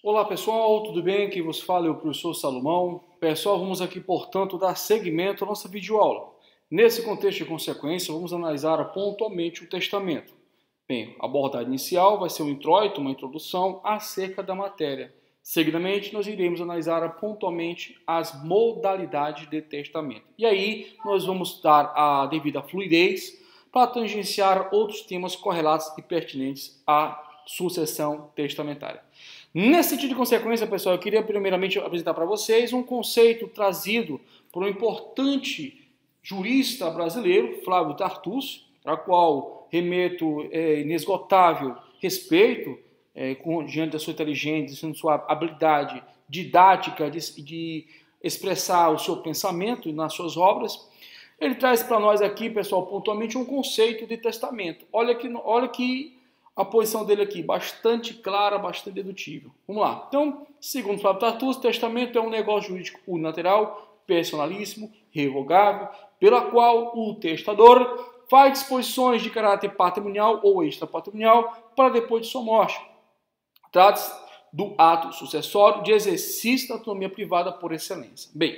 Olá pessoal, tudo bem? Quem vos fala é o professor Salomão. Pessoal, vamos aqui, portanto, dar seguimento à nossa videoaula. Nesse contexto de consequência, vamos analisar pontualmente o testamento. Bem, a abordagem inicial vai ser um introito, uma introdução acerca da matéria. Seguidamente, nós iremos analisar pontualmente as modalidades de testamento. E aí, nós vamos dar a devida fluidez para tangenciar outros temas correlatos e pertinentes à sucessão testamentária. Nesse sentido de consequência, pessoal, eu queria primeiramente apresentar para vocês um conceito trazido por um importante jurista brasileiro, Flávio Tartuccio, a qual remeto inesgotável respeito diante da sua inteligência, da sua habilidade didática de expressar o seu pensamento nas suas obras. Ele traz para nós aqui, pessoal, pontualmente um conceito de testamento. Olha que a posição dele aqui, bastante clara, bastante dedutível. Vamos lá. Então, segundo Flávio Tartuccio, testamento é um negócio jurídico unilateral, personalíssimo, revogável, pela qual o testador faz disposições de caráter patrimonial ou extrapatrimonial para depois de sua morte. Trata-se do ato sucessório de exercício da autonomia privada por excelência. Bem,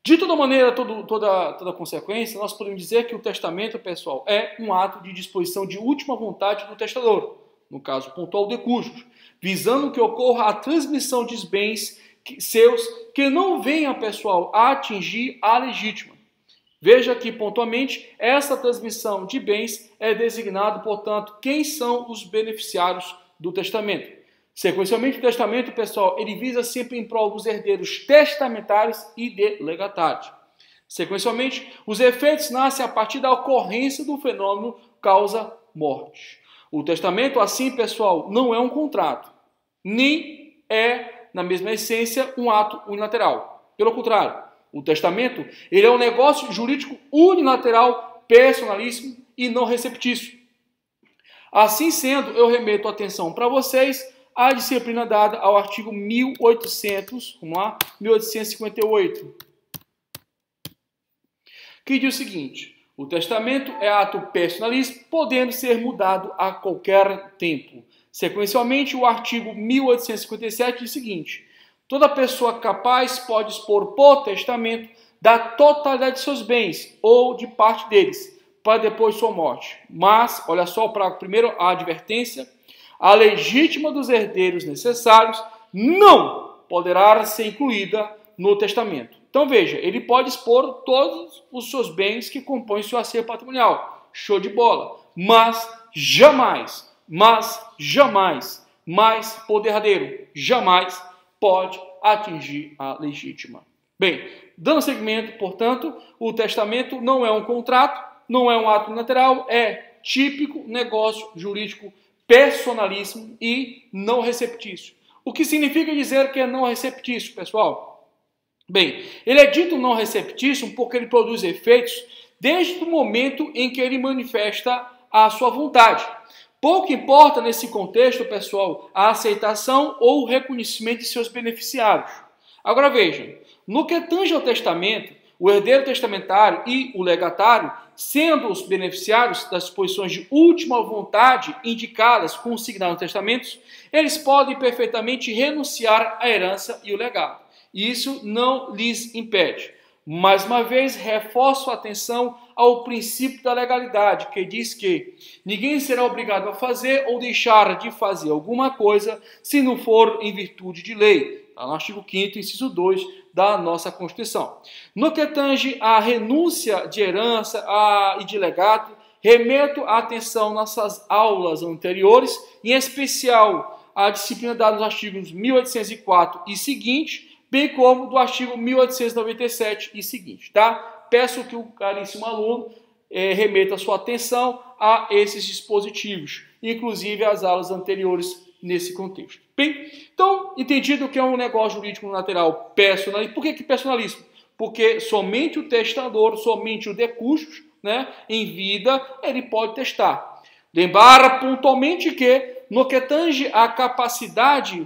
de toda maneira, toda consequência, nós podemos dizer que o testamento, pessoal, é um ato de disposição de última vontade do testador, no caso pontual de cujos, visando que ocorra a transmissão de bens seus que não venham, pessoal, a atingir a legítima. Veja que, pontualmente, essa transmissão de bens é designado, portanto, quem são os beneficiários do testamento. Sequencialmente, o testamento, pessoal, ele visa sempre em prol dos herdeiros testamentários e de legatários. Sequencialmente, os efeitos nascem a partir da ocorrência do fenômeno causa-morte. O testamento, assim, pessoal, não é um contrato, nem é, na mesma essência, um ato unilateral. Pelo contrário, o testamento ele é um negócio jurídico unilateral, personalíssimo e não receptício. Assim sendo, eu remeto a atenção para vocês a disciplina dada ao artigo 1858, que diz o seguinte: o testamento é ato personalíssimo, podendo ser mudado a qualquer tempo. Sequencialmente, o artigo 1857 diz o seguinte: toda pessoa capaz pode expor por testamento da totalidade de seus bens ou de parte deles, para depois de sua morte. Mas, olha só, para primeiro a advertência: a legítima dos herdeiros necessários não poderá ser incluída no testamento. Então veja, ele pode expor todos os seus bens que compõem seu acervo patrimonial. Show de bola. Mas jamais, poder herdeiro, jamais pode atingir a legítima. Bem, dando seguimento, portanto, o testamento não é um contrato, não é um ato unilateral, é típico negócio jurídico personalíssimo e não receptício. O que significa dizer que é não receptício, pessoal? Bem, ele é dito não receptício porque ele produz efeitos desde o momento em que ele manifesta a sua vontade. Pouco importa nesse contexto, pessoal, a aceitação ou o reconhecimento de seus beneficiários. Agora vejam, no que tange ao testamento, o herdeiro testamentário e o legatário, sendo os beneficiários das disposições de última vontade indicadas consignadas nos testamentos, eles podem perfeitamente renunciar à herança e o legado. Isso não lhes impede. Mais uma vez, reforço a atenção ao princípio da legalidade, que diz que ninguém será obrigado a fazer ou deixar de fazer alguma coisa se não for em virtude de lei. Está no artigo 5º, inciso 2 da nossa Constituição. No que tange à renúncia de herança e de legado, remeto a atenção nessas aulas anteriores, em especial a disciplina dada nos artigos 1804 e seguinte, bem como do artigo 1897 e seguinte, tá? Peço que o caríssimo aluno remeta a sua atenção a esses dispositivos, inclusive as aulas anteriores nesse contexto. Bem, então, entendido que é um negócio jurídico unilateral personalíssimo. Por que personalíssimo? Porque somente o testador, somente o de cujos, né, em vida, ele pode testar. Lembrar pontualmente que, no que tange a capacidade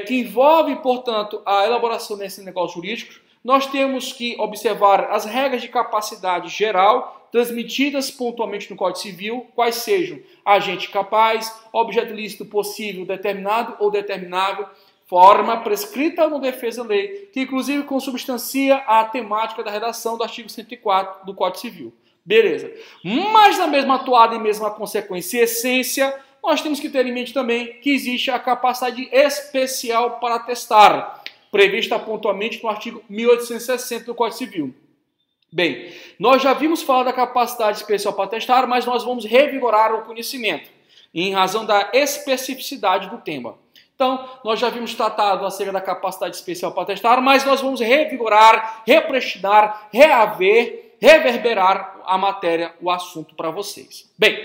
que envolve, portanto, a elaboração desse negócio jurídico, nós temos que observar as regras de capacidade geral transmitidas pontualmente no Código Civil, quais sejam agente capaz, objeto ilícito possível, determinado ou determinável, forma prescrita no defesa-lei, que inclusive consubstancia a temática da redação do artigo 104 do Código Civil. Beleza. Mas na mesma atuada e mesma consequência e essência, nós temos que ter em mente também que existe a capacidade especial para atestar, prevista pontualmente no artigo 1860 do Código Civil. Bem, nós já vimos falar da capacidade especial para atestar, mas nós vamos revigorar o conhecimento, em razão da especificidade do tema. Então, nós já vimos tratado acerca da capacidade especial para atestar, mas nós vamos revigorar, represtinar, reverberar a matéria, o assunto para vocês. Bem,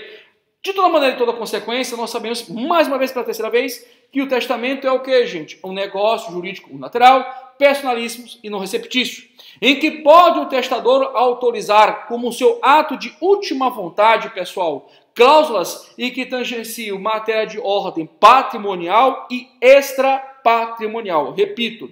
de toda maneira e toda consequência, nós sabemos, mais uma vez pela terceira vez, que o testamento é o que, gente? Um negócio jurídico unilateral, personalíssimo e não receptício, em que pode o testador autorizar como seu ato de última vontade, pessoal, cláusulas e que tangenciam matéria de ordem patrimonial e extrapatrimonial. Repito,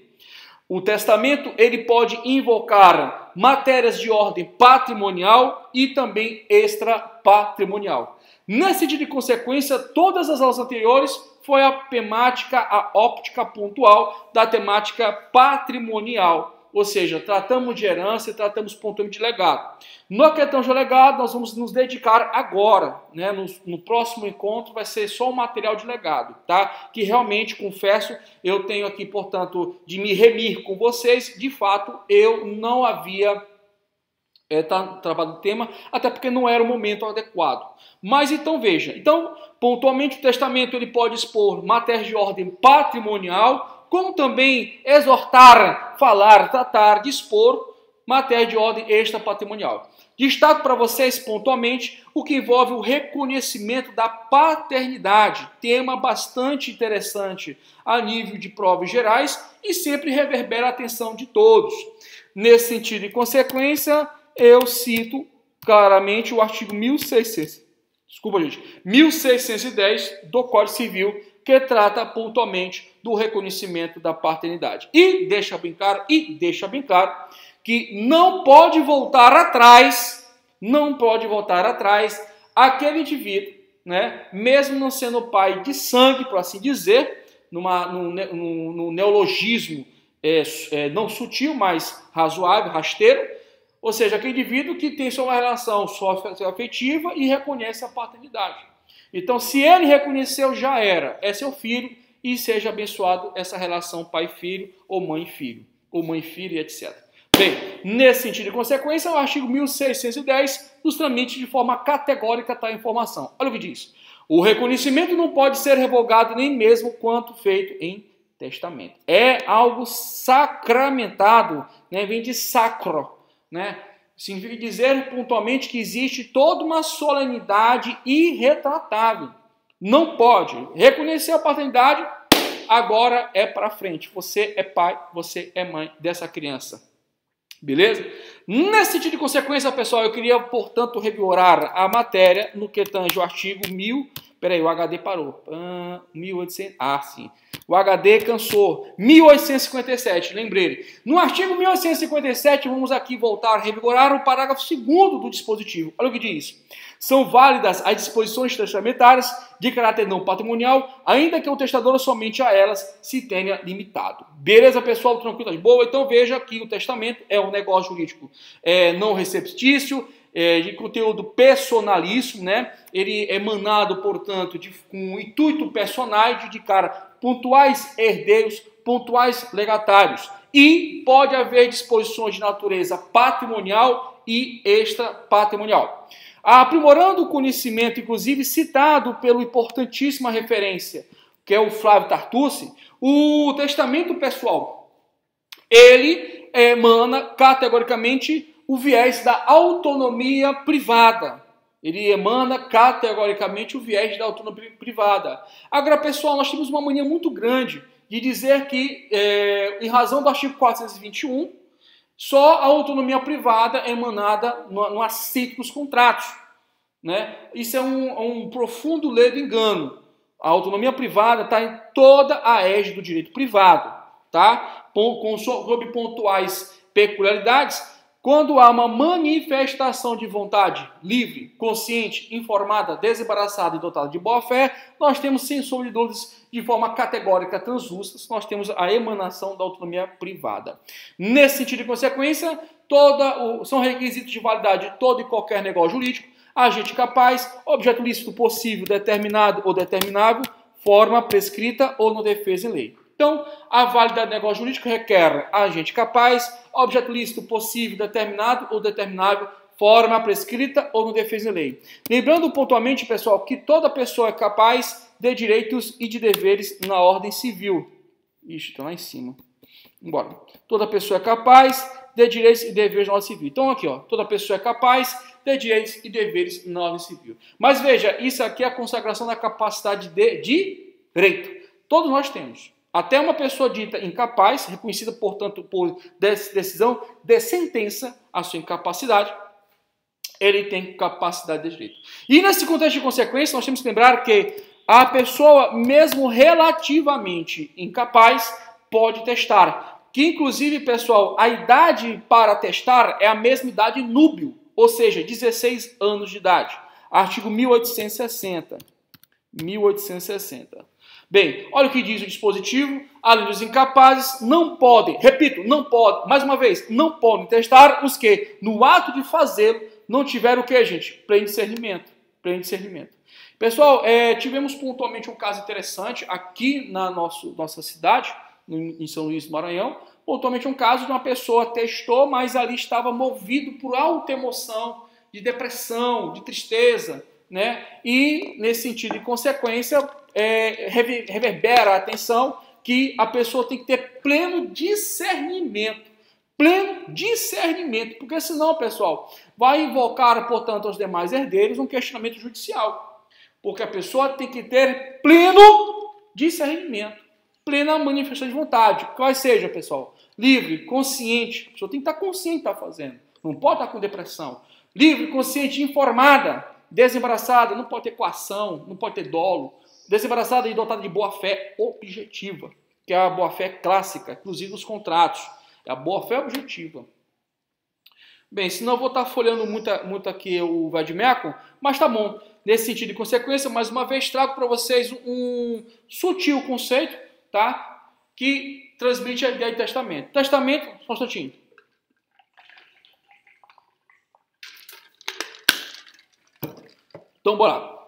o testamento ele pode invocar matérias de ordem patrimonial e também extrapatrimonial. Nesse sentido de consequência, todas as aulas anteriores foi a temática, a óptica pontual da temática patrimonial. Ou seja, tratamos de herança e tratamos pontualmente de legado. No que tange ao legado, nós vamos nos dedicar agora, né? No próximo encontro vai ser só um material de legado, tá? Que realmente, confesso, eu tenho aqui, portanto, de me remir com vocês. De fato, eu não havia trabalhado o tema, até porque não era o momento adequado. Mas então veja, então pontualmente o testamento ele pode expor matérias de ordem patrimonial, como também exortar, falar, tratar, dispor matéria de ordem extrapatrimonial. Destaco para vocês pontualmente o que envolve o reconhecimento da paternidade, tema bastante interessante a nível de provas gerais e sempre reverbera a atenção de todos. Nesse sentido e consequência, eu cito claramente o artigo 1610 do Código Civil, que trata pontualmente do reconhecimento da paternidade. E deixa bem claro que não pode voltar atrás aquele indivíduo, né, mesmo não sendo pai de sangue, por assim dizer, no neologismo não sutil, mas razoável, rasteiro, ou seja, aquele indivíduo que tem sua relação afetiva e reconhece a paternidade. Então, se ele reconheceu, já era. É seu filho e seja abençoado essa relação pai-filho ou mãe-filho, ou mãe-filho, etc. Bem, nesse sentido de consequência, o artigo 1610 nos transmite de forma categórica tal informação. Olha o que diz. O reconhecimento não pode ser revogado nem mesmo quanto feito em testamento. É algo sacramentado, né? Vem de sacro, né? Significa dizer pontualmente que existe toda uma solenidade irretratável. Não pode reconhecer a paternidade, agora é para frente. Você é pai, você é mãe dessa criança. Beleza? Nesse sentido de consequência, pessoal, eu queria, portanto, revigorar a matéria no que tange o artigo 1000. Peraí, o HD parou. 1800. Ah, sim. O HD cansou. 1857, lembrei. No artigo 1857, vamos aqui voltar a revigorar o parágrafo 2º do dispositivo. Olha o que diz. São válidas as disposições testamentárias de caráter não patrimonial, ainda que o testador somente a elas se tenha limitado. Beleza, pessoal? Tranquilo? Boa? Então veja que o testamento é um negócio jurídico não receptício, de conteúdo personalíssimo, né? Ele é emanado, portanto, com o intuito personal de indicar pontuais herdeiros, pontuais legatários. E pode haver disposições de natureza patrimonial e extrapatrimonial. Aprimorando o conhecimento, inclusive citado pela importantíssima referência, que é o Flávio Tartucci, o testamento pessoal, ele emana categoricamente o viés da autonomia privada. Ele emana categoricamente o viés da autonomia privada. Agora, pessoal, nós temos uma mania muito grande de dizer que, em razão do artigo 421, só a autonomia privada é emanada no aceito dos contratos, né? Isso é um profundo ledo engano. A autonomia privada está em toda a égide do direito privado, tá? Sob pontuais peculiaridades, Quando há uma manifestação de vontade livre, consciente, informada, desembaraçada e dotada de boa-fé, nós temos, sem sombra de dúvidas, de forma categórica, translúcida, nós temos a emanação da autonomia privada. Nesse sentido de consequência, são requisitos de validade de todo e qualquer negócio jurídico: agente capaz, objeto lícito possível, determinado ou determinável, forma prescrita ou no defesa em lei. Então, a validade do negócio jurídico requer agente capaz, objeto lícito possível, determinado ou determinável, forma prescrita ou no defesa em lei. Lembrando pontualmente, pessoal, que toda pessoa é capaz de direitos e de deveres na ordem civil. Ixi, está lá em cima. Embora. Toda pessoa é capaz de direitos e deveres na ordem civil. Então, aqui, ó, toda pessoa é capaz de direitos e deveres na ordem civil. Mas veja, isso aqui é a consagração da capacidade de direito. Todos nós temos. Até uma pessoa dita incapaz, reconhecida, portanto, por decisão de sentença, a sua incapacidade, ele tem capacidade de direito. E nesse contexto de consequência, nós temos que lembrar que a pessoa, mesmo relativamente incapaz, pode testar. Que, inclusive, pessoal, a idade para testar é a mesma idade núbio, ou seja, 16 anos de idade. Artigo 1860. 1860. Bem, olha o que diz o dispositivo: além dos incapazes, não podem, repito, não podem, mais uma vez, não podem testar os que, no ato de fazê-lo, não tiveram o que, gente? Pleno discernimento. Pleno discernimento. Pessoal, tivemos pontualmente um caso interessante aqui na nossa cidade, em São Luís do Maranhão, pontualmente um caso de uma pessoa testou, mas ali estava movido por alta emoção, de depressão, de tristeza, né? E, nesse sentido de consequência, reverbera a atenção que a pessoa tem que ter pleno discernimento. Pleno discernimento, porque senão, pessoal, vai invocar, portanto, aos demais herdeiros um questionamento judicial. Porque a pessoa tem que ter pleno discernimento, plena manifestação de vontade. Qual seja, pessoal? Livre, consciente. A pessoa tem que estar consciente do que está fazendo. Não pode estar com depressão. Livre, consciente, informada, desembaraçada, não pode ter coação, não pode ter dolo. Desembaraçada e dotada de boa-fé objetiva, que é a boa-fé clássica, inclusive os contratos. É a boa-fé objetiva. Bem, senão eu vou estar folhando muito aqui o vadimeco, mas tá bom. Nesse sentido de consequência, mais uma vez trago para vocês um sutil conceito, tá? Que transmite a ideia de testamento. Testamento, só um instantinho. Então, bora lá.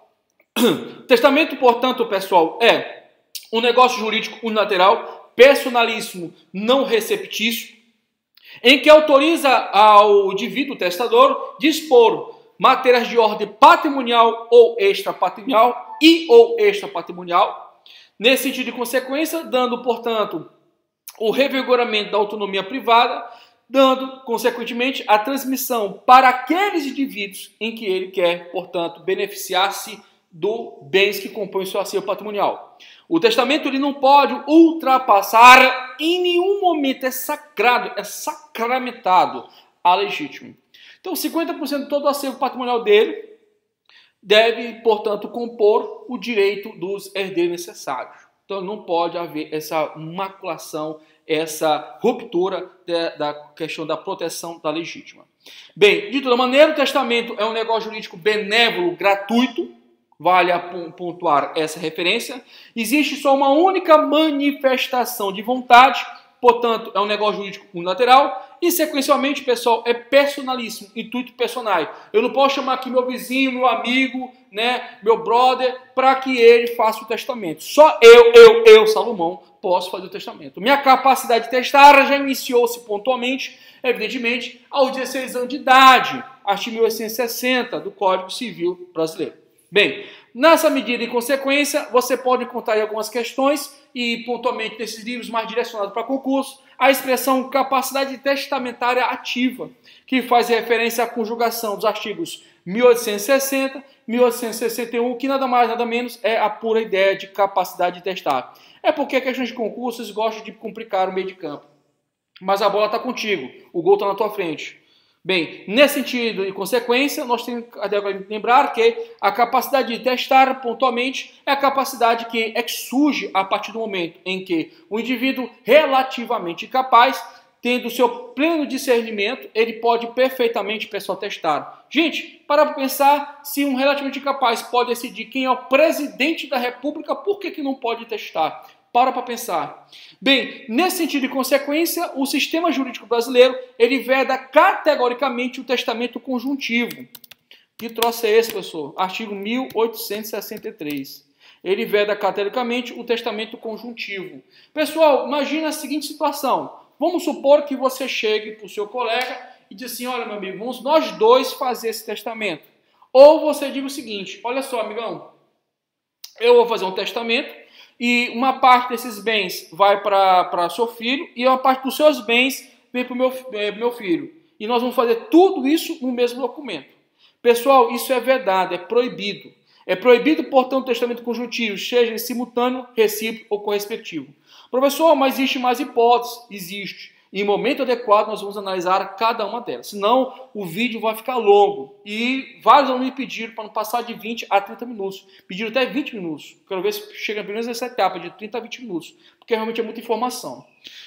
Testamento, portanto, pessoal, é um negócio jurídico unilateral, personalíssimo, não receptício, em que autoriza ao indivíduo testador dispor matérias de ordem patrimonial ou extrapatrimonial ou extrapatrimonial, nesse sentido de consequência, dando, portanto, o revigoramento da autonomia privada, dando, consequentemente, a transmissão para aqueles indivíduos em que ele quer, portanto, beneficiar-se dos bens que compõem seu acervo patrimonial. O testamento ele não pode ultrapassar em nenhum momento, é sagrado, é sacramentado a legítimo. Então, 50% de todo o acervo patrimonial dele deve, portanto, compor o direito dos herdeiros necessários. Então, não pode haver essa maculação, essa ruptura da questão da proteção da legítima. Bem, de toda maneira, o testamento é um negócio jurídico benévolo, gratuito. Vale pontuar essa referência. Existe só uma única manifestação de vontade, portanto, é um negócio jurídico unilateral. E, sequencialmente, pessoal, é personalíssimo, intuito personal. Eu não posso chamar aqui meu vizinho, meu amigo, né, meu brother, para que ele faça o testamento. Só eu, Salomão, posso fazer o testamento. Minha capacidade de testar já iniciou-se pontualmente, evidentemente, aos 16 anos de idade, artigo 1860 do Código Civil Brasileiro. Bem, nessa medida e consequência, você pode encontrar aí algumas questões e, pontualmente, nesses livros mais direcionados para concurso, a expressão capacidade testamentária ativa, que faz referência à conjugação dos artigos 1860, 1861, que nada mais, nada menos é a pura ideia de capacidade de testar. É porque a questão de concursos gosta de complicar o meio de campo. Mas a bola está contigo, o gol está na tua frente. Bem, nesse sentido e consequência, nós temos que lembrar que a capacidade de testar pontualmente é a capacidade que surge a partir do momento em que o indivíduo relativamente capaz tendo o seu pleno discernimento, ele pode perfeitamente, pessoal, testar. Gente, para pensar, se um relativamente incapaz pode decidir quem é o presidente da República, por que não pode testar? Para pensar. Bem, nesse sentido e consequência, o sistema jurídico brasileiro, ele veda categoricamente o testamento conjuntivo. Que troço é esse, professor? Artigo 1863. Ele veda categoricamente o testamento conjuntivo. Pessoal, imagina a seguinte situação. Vamos supor que você chegue para o seu colega e diz assim, olha, meu amigo, vamos nós dois fazer esse testamento. Ou você diga o seguinte, olha só, amigão, eu vou fazer um testamento e uma parte desses bens vai para seu filho e uma parte dos seus bens vem para o meu filho. E nós vamos fazer tudo isso no mesmo documento. Pessoal, isso é vedado, é proibido. É proibido, portanto, o testamento conjuntivo, seja simultâneo, recíproco ou correspectivo. Professor, mas existe mais hipóteses? Existe. Em momento adequado, nós vamos analisar cada uma delas. Senão, o vídeo vai ficar longo. E vários alunos me pediram para não passar de 20 a 30 minutos. Pediram até 20 minutos. Quero ver se chega pelo menos nessa etapa, de 30 a 20 minutos. Porque realmente é muita informação.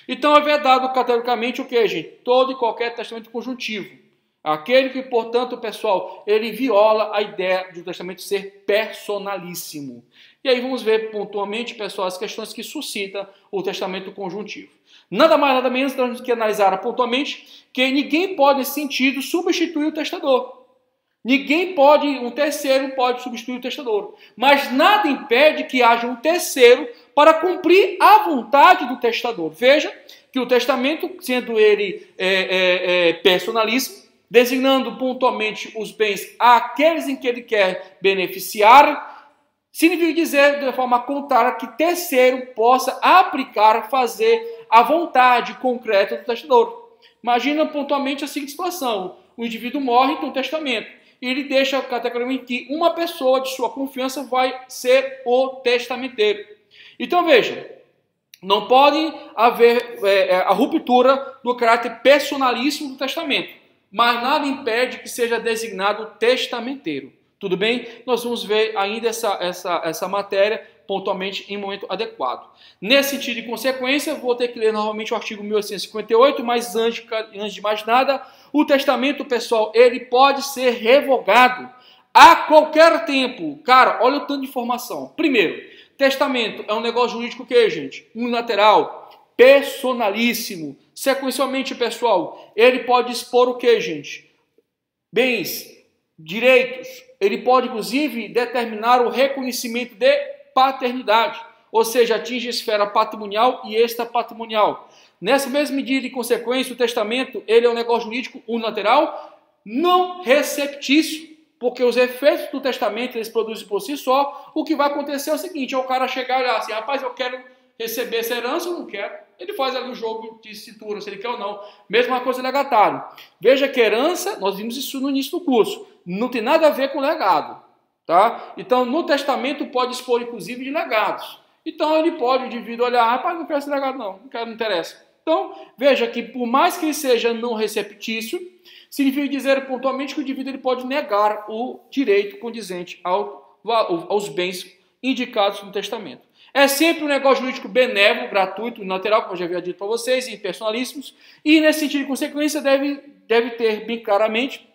Então, é vedado categoricamente o que, gente? Todo e qualquer testamento conjuntivo. Aquele que, portanto, pessoal, ele viola a ideia de o testamento ser personalíssimo. E aí vamos ver pontualmente, pessoal, as questões que suscita o testamento conjuntivo. Nada mais, nada menos do que analisar pontualmente que ninguém pode, nesse sentido, substituir o testador. Ninguém pode, um terceiro pode substituir o testador. Mas nada impede que haja um terceiro para cumprir a vontade do testador. Veja que o testamento, sendo ele personalíssimo, designando pontualmente os bens àqueles em que ele quer beneficiar, significa dizer de forma contrária que terceiro possa aplicar, fazer a vontade concreta do testador. Imagina pontualmente a seguinte situação: o indivíduo morre, tem um testamento, e ele deixa categoricamente que uma pessoa de sua confiança vai ser o testamenteiro. Então veja, não pode haver a ruptura do caráter personalíssimo do testamento, mas nada impede que seja designado testamenteiro. Tudo bem? Nós vamos ver ainda essa matéria pontualmente em momento adequado. Nesse sentido de consequência, vou ter que ler novamente o artigo 1858, mas antes de mais nada, o testamento, pessoal, ele pode ser revogado a qualquer tempo. Cara, olha o tanto de informação. Primeiro, testamento é um negócio jurídico que, gente? Unilateral, personalíssimo. Sequencialmente, pessoal, ele pode expor o que, gente? Bens, direitos. Ele pode, inclusive, determinar o reconhecimento de paternidade, ou seja, atinge a esfera patrimonial e extrapatrimonial. Nessa mesma medida e consequência, o testamento ele é um negócio jurídico unilateral, não receptício, porque os efeitos do testamento eles produzem por si só. O que vai acontecer é o seguinte: é o cara chegar e olhar assim, rapaz, eu quero receber essa herança ou não quero? Ele faz ali o jogo de cintura, se ele quer ou não. Mesma coisa legatário. Veja que herança, nós vimos isso no início do curso, não tem nada a ver com legado. Tá? Então, no testamento pode expor, inclusive, de legados. Então, ele pode, o indivíduo, olhar, rapaz, não quero esse legado não quero, não interessa. Então, veja que por mais que ele seja não receptício, significa dizer pontualmente que o indivíduo ele pode negar o direito condizente aos bens indicados no testamento. É sempre um negócio jurídico benévolo, gratuito, unilateral, como eu já havia dito para vocês, e personalíssimos, e nesse sentido de consequência deve ter bem claramente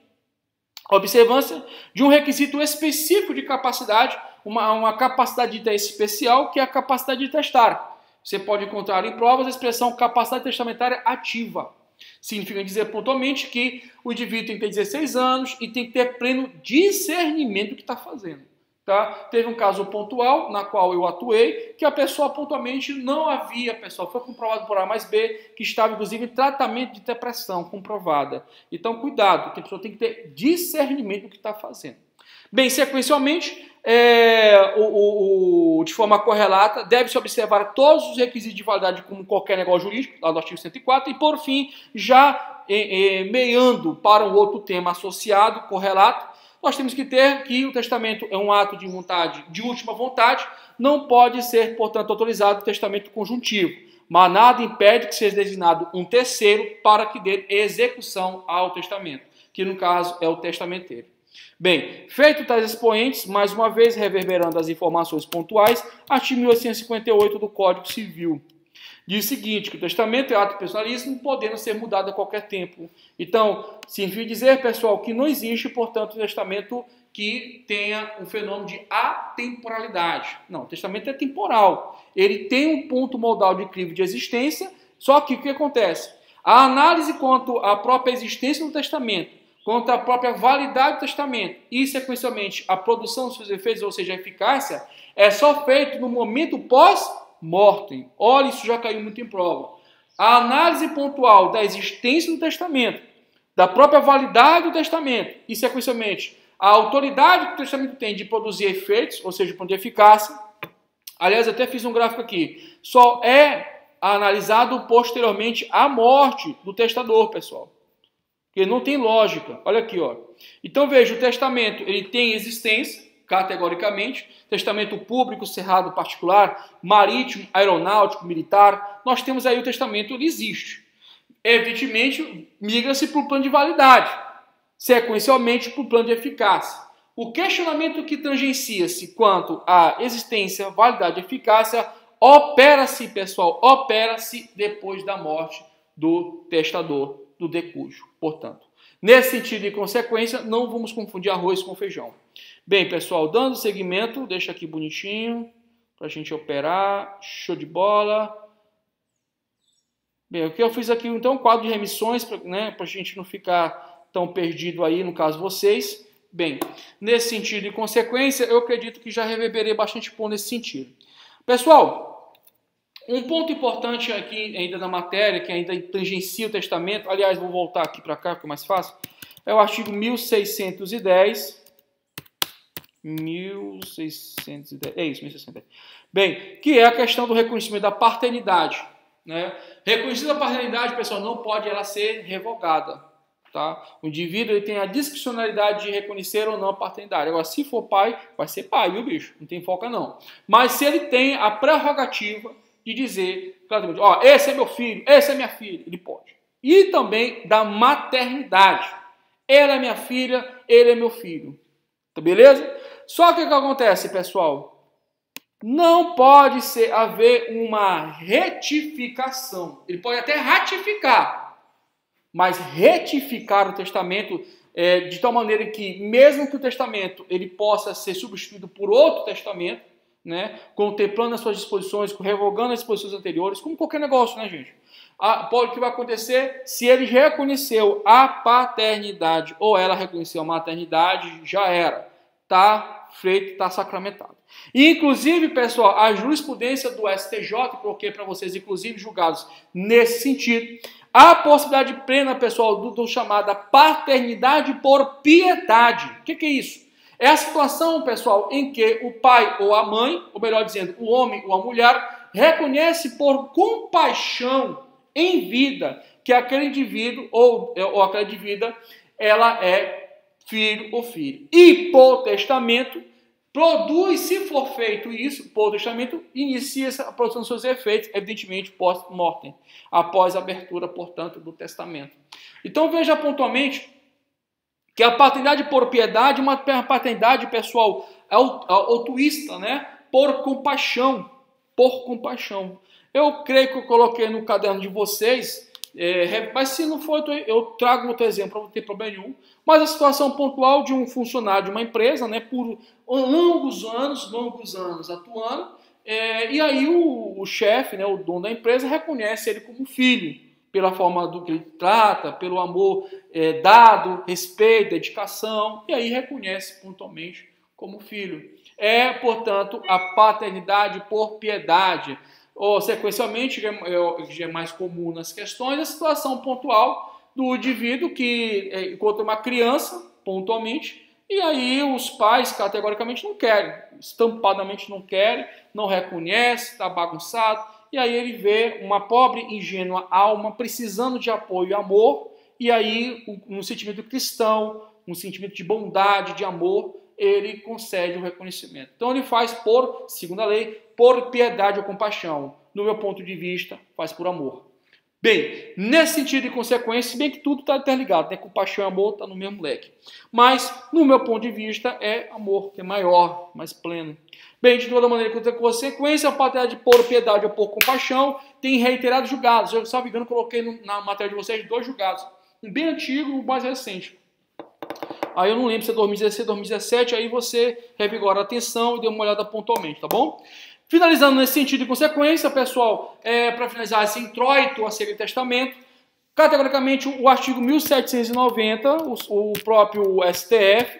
a observância de um requisito específico de capacidade, uma capacidade de interesse especial, que é a capacidade de testar. Você pode encontrar em provas a expressão capacidade testamentária ativa. Significa dizer pontualmente que o indivíduo tem que ter 16 anos e tem que ter pleno discernimento do que está fazendo. Tá? Teve um caso pontual na qual eu atuei, que a pessoa pontualmente não havia, pessoal, foi comprovado por A mais B, que estava inclusive em tratamento de depressão comprovada. Então, cuidado, que a pessoa tem que ter discernimento do que está fazendo. Bem, sequencialmente, de forma correlata, deve-se observar todos os requisitos de validade como qualquer negócio jurídico, lá do artigo 104, e por fim, já meando para um outro tema associado, correlato, nós temos que ter que o testamento é um ato de vontade, de última vontade, não pode ser, portanto, autorizado o testamento conjuntivo, mas nada impede que seja designado um terceiro para que dê execução ao testamento, que no caso é o testamenteiro. Bem, feito tais expoentes, mais uma vez reverberando as informações pontuais, artigo 1858 do Código Civil. Diz o seguinte, que o testamento é ato personalíssimo, podendo ser mudado a qualquer tempo. Então, significa dizer, pessoal, que não existe, portanto, testamento que tenha um fenômeno de atemporalidade. Não, o testamento é temporal. Ele tem um ponto modal de crivo de existência, só que o que acontece? A análise quanto à própria existência do testamento, quanto à própria validade do testamento e, sequencialmente, a produção dos seus efeitos, ou seja, a eficácia, é só feito no momento pós-mortem. Olha, isso já caiu muito em prova. A análise pontual da existência do testamento, da própria validade do testamento e, sequencialmente, a autoridade que o testamento tem de produzir efeitos, ou seja, de eficácia. Aliás, eu até fiz um gráfico aqui. Só é analisado posteriormente à morte do testador, pessoal. Porque não tem lógica. Olha aqui, ó. Então, veja, o testamento ele tem existência, categoricamente. Testamento público, cerrado, particular, marítimo, aeronáutico, militar. Nós temos aí o testamento, ele existe. Evidentemente, migra-se para o plano de validade. Sequencialmente para o plano de eficácia. O questionamento que tangencia-se quanto à existência, validade e eficácia opera-se, pessoal, opera-se depois da morte do testador, do decújo. Portanto, nesse sentido e consequência, não vamos confundir arroz com feijão. Bem, pessoal, dando seguimento, deixa aqui bonitinho para a gente operar. Show de bola. Bem, o que eu fiz aqui, então, quadro de remissões, né, para a gente não ficar tão perdido aí, no caso vocês. Bem, nesse sentido e consequência, eu acredito que já reverberei bastante ponto nesse sentido. Pessoal, um ponto importante aqui ainda na matéria, que ainda tangencia o testamento, aliás, vou voltar aqui para cá, que é mais fácil, é o artigo 1610. 1610, é isso, 1610. Bem, que é a questão do reconhecimento da paternidade. Né? Reconhecida a paternidade, pessoal, não pode ela ser revogada. Tá? O indivíduo ele tem a discricionalidade de reconhecer ou não a paternidade. Agora, se for pai, vai ser pai, viu, bicho? Não tem foca, não. Mas se ele tem a prerrogativa de dizer claramente, ó, esse é meu filho, essa é minha filha, ele pode. E também da maternidade. Ela é minha filha, ele é meu filho. Tá beleza? Só que o que acontece, pessoal? Não pode haver uma retificação. Ele pode até ratificar, mas retificar o testamento de tal maneira que, mesmo que o testamento ele possa ser substituído por outro testamento, né, contemplando as suas disposições, revogando as disposições anteriores, como qualquer negócio, né, gente? O que vai acontecer se ele reconheceu a paternidade ou ela reconheceu a maternidade, já era. Está feito, está sacramentado. E, inclusive, pessoal, a jurisprudência do STJ, coloquei para vocês, inclusive, julgados nesse sentido, a possibilidade plena, pessoal, do chamada paternidade por piedade. O que é isso? É a situação, pessoal, em que o pai ou a mãe, ou melhor dizendo, o homem ou a mulher, reconhece por compaixão em vida que aquele indivíduo ou aquela indivídua, ela é filho ou filha. E por testamento, produz, se for feito isso, por testamento, inicia a produção dos seus efeitos, evidentemente, pós-mortem, após a abertura, portanto, do testamento. Então, veja pontualmente que a paternidade por piedade é uma paternidade, pessoal, altruísta, né? Por compaixão. Por compaixão. Eu creio que eu coloquei no caderno de vocês, mas se não for, eu trago outro exemplo, não tem problema nenhum. Mas a situação pontual de um funcionário de uma empresa, né, por longos anos atuando, e aí o chefe, né, o dono da empresa, reconhece ele como filho, pela forma do que ele trata, pelo amor dado, respeito, dedicação, e aí reconhece pontualmente como filho. É, portanto, a paternidade por piedade. Ou, sequencialmente, já é mais comum nas questões, a situação pontual do indivíduo que encontra uma criança, pontualmente, e aí os pais categoricamente não querem, estampadamente não querem, não reconhecem, está bagunçado, e aí ele vê uma pobre, ingênua alma precisando de apoio e amor, e aí um sentimento cristão, um sentimento de bondade, de amor, ele concede o reconhecimento. Então ele faz segundo a lei, por piedade ou compaixão. No meu ponto de vista, faz por amor. Bem, nesse sentido e consequência, se bem que tudo está interligado, né? Compaixão e amor está no mesmo leque. Mas, no meu ponto de vista, é amor, que é maior, mais pleno. Bem, de toda maneira, com consequência, a paternidade por piedade ou por compaixão tem reiterados julgados. Eu, salvo engano, coloquei na matéria de vocês 2 julgados. Um bem antigo e um mais recente. Aí eu não lembro se é 2016, 2017, aí você revigora a atenção e dê uma olhada pontualmente, tá bom? Finalizando nesse sentido de consequência, pessoal, para finalizar esse introito a Sacro Testamento, categoricamente o artigo 1790, o próprio STF,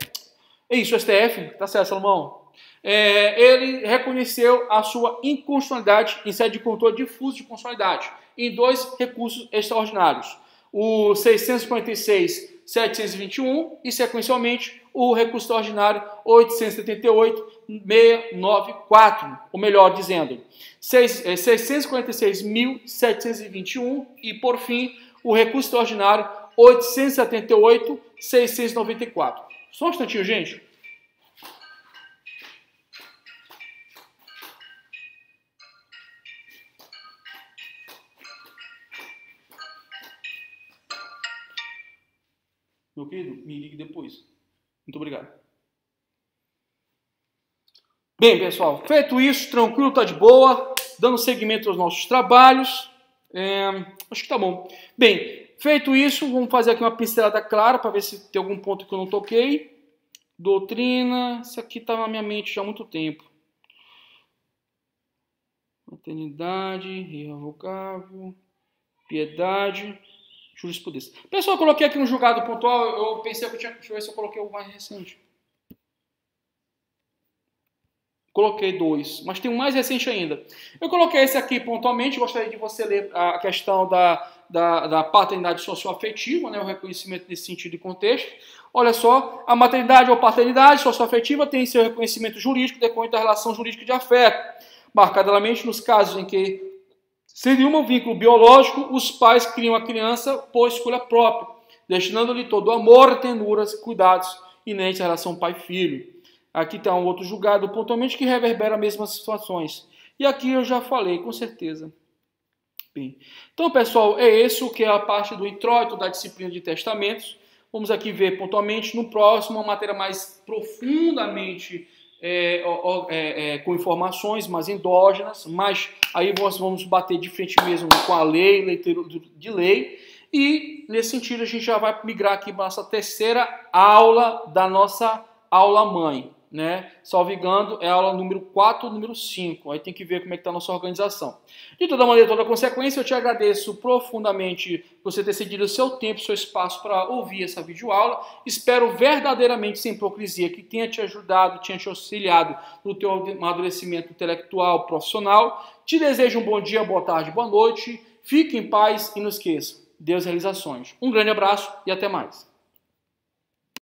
o STF, tá certo, Salomão? Ele reconheceu a sua inconstitucionalidade em sede de controle difuso de constitucionalidade em 2 recursos extraordinários, o 646.721 e, sequencialmente, o recurso extraordinário 878.694, ou melhor dizendo, 646.721 e, por fim, o recurso extraordinário 878.694. Só um instantinho, gente. Meu querido, me ligue depois. Muito obrigado. Bem, pessoal, feito isso, tranquilo, tá de boa, dando seguimento aos nossos trabalhos. Acho que tá bom. Bem, feito isso, vamos fazer aqui uma pincelada clara para ver se tem algum ponto que eu não toquei. Doutrina, isso aqui tá na minha mente já há muito tempo. Maternidade, irrevogável, piedade, jurisprudência. Pessoal, eu coloquei aqui um julgado pontual, eu pensei que eu tinha... Deixa eu ver se eu coloquei o mais recente. Coloquei 2, mas tem um mais recente ainda. Eu coloquei esse aqui pontualmente, gostaria de você ler a questão da paternidade socioafetiva, né, o reconhecimento nesse sentido e contexto. Olha só, a maternidade ou paternidade socioafetiva tem seu reconhecimento jurídico decorrente da relação jurídica de afeto, marcadamente nos casos em que, sem nenhum vínculo biológico, os pais criam a criança por escolha própria, destinando-lhe todo o amor, tenuras e cuidados inerentes à relação pai-filho. Aqui está um outro julgado pontualmente que reverbera as mesmas situações. E aqui eu já falei, com certeza. Bem, então, pessoal, é esse o que é a parte do introito da disciplina de testamentos. Vamos aqui ver pontualmente no próximo uma matéria mais profundamente com informações mais endógenas, mas aí nós vamos bater de frente mesmo com a lei, leitura de lei, e nesse sentido a gente já vai migrar aqui para a nossa terceira aula da nossa aula mãe, né? Salvo engano, é a aula número 4, número 5. Aí tem que ver como é que está a nossa organização. De toda maneira, toda consequência, eu te agradeço profundamente por você ter cedido o seu tempo, o seu espaço para ouvir essa videoaula. Espero verdadeiramente, sem hipocrisia, que tenha te ajudado, tenha te auxiliado no teu amadurecimento intelectual, profissional. Te desejo um bom dia, boa tarde, boa noite. Fique em paz e não esqueça, Deus realizações. Um grande abraço e até mais.